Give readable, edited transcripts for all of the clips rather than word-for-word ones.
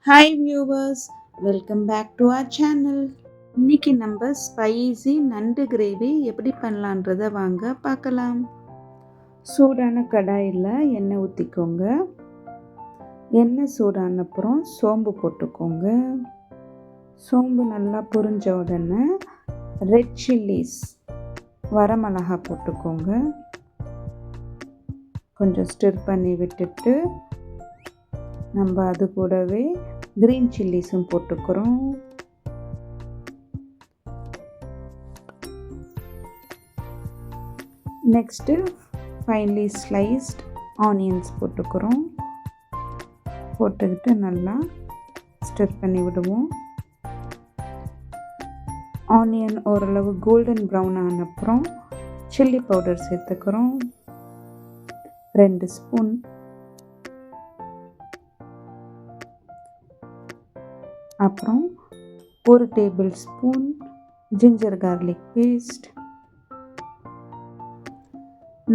Hi viewers, welcome back to our channel. இன்னைக்கு நம்ம spicy நண்டு கிரேவி எப்படி பண்ணலான்றதை வாங்க பார்க்கலாம். சூடான கடாயில் எண்ணெய் ஊற்றிக்கோங்க. எண்ணெய் சூடான அப்புறம் சோம்பு போட்டுக்கோங்க. சோம்பு நல்லா பொரிஞ்ச உடனே ரெட் சில்லிஸ் வரமிளகா போட்டுக்கோங்க. கொஞ்சம் ஸ்டிர் பண்ணி விட்டுட்டு நம்ம அது கூடவே கிரீன் சில்லிஸும் போட்டுக்கிறோம். நெக்ஸ்ட்டு ஃபைன்லி ஸ்லைஸ்ட் ஆனியன்ஸ் போட்டுக்கிறோம். போட்டுக்கிட்டு நல்லா ஸ்டிர் பண்ணி விடுவோம். ஆனியன் ஓரளவு கோல்டன் ப்ரௌன் ஆன அப்புறம் சில்லி பவுடர் சேர்த்துக்கிறோம். 2 ஸ்பூன். அப்புறம் 1 tablespoon ginger garlic paste.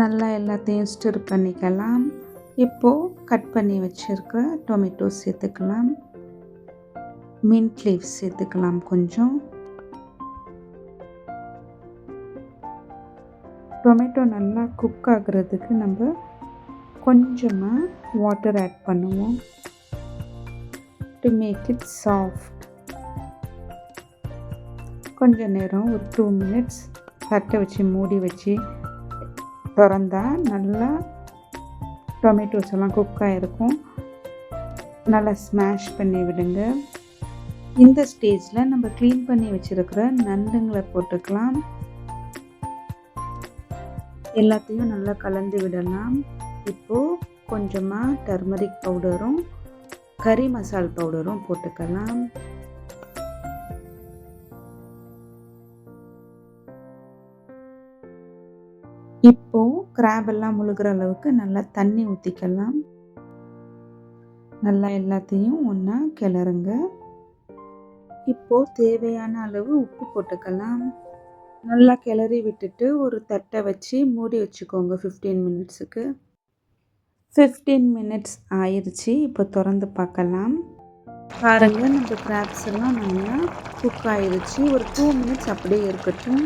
நல்லா எல்லாத்தையும் ஸ்டிர் பண்ணிக்கலாம். இப்போது கட் பண்ணி வச்சுருக்க டொமேட்டோ சேர்த்துக்கலாம். மின்ட் லீவ்ஸ் சேர்த்துக்கலாம். கொஞ்சம் டொமேட்டோ நல்லா குக் ஆகுறதுக்கு நம்ம கொஞ்சமாக வாட்டர் ஆட் பண்ணுவோம். to make it soft. கொஞ்ச நேரம் ஒரு 2 minutes தட்டை வச்சு மூடி வச்சு திறந்தா நல்லா டொமேட்டோஸ் எல்லாம் குக் ஆகிருக்கும். நல்லா ஸ்மாஷ் பண்ணி விடுங்க. இந்த ஸ்டேஜில் நம்ம க்ளீன் பண்ணி வச்சுருக்கிற நண்டுங்களை போட்டுக்கலாம். எல்லாத்தையும் நல்லா கலந்து விடலாம். இப்போது கொஞ்சமாக டர்மரிக் பவுடரும் கறி மசால் பவுடரும் போட்டுக்கலாம். இப்போ கிராப் எல்லாம் முழுகிற அளவுக்கு நல்லா தண்ணி ஊற்றிக்கலாம். நல்லா எல்லாத்தையும் ஒன்றா கிளறுங்க. இப்போ தேவையான அளவு உப்பு போட்டுக்கலாம். நல்லா கிளறி விட்டுட்டு ஒரு தட்டை வச்சு மூடி வச்சுக்கோங்க 15 மினிட்ஸுக்கு. 15 மினிட்ஸ் ஆயிடுச்சு. இப்போ திறந்து பார்க்கலாம். பாருங்கள், நம்ம கிராப்ஸ் எல்லாம் நல்லா குக் ஆயிடுச்சு. ஒரு 2 மினிட்ஸ் அப்படியே இருக்கட்டும்.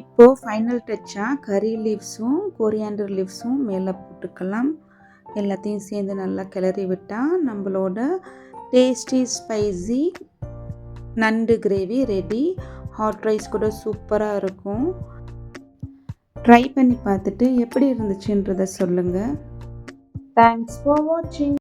இப்போது ஃபைனல் டச்சாக கறி லீவ்ஸும் கொரியாண்டர் லீவ்ஸும் மேலே போட்டுக்கலாம். எல்லாத்தையும் சேர்ந்து நல்லா கிளறி விட்டால் நம்மளோட டேஸ்டி ஸ்பைசி நண்டு கிரேவி ரெடி. ஹாட் ரைஸ் கூட சூப்பராக இருக்கும். ட்ரை பண்ணி பார்த்துட்டு எப்படி இருந்துச்சுன்றதை சொல்லுங்கள். தேங்க்ஸ் ஃபார் வாட்சிங்.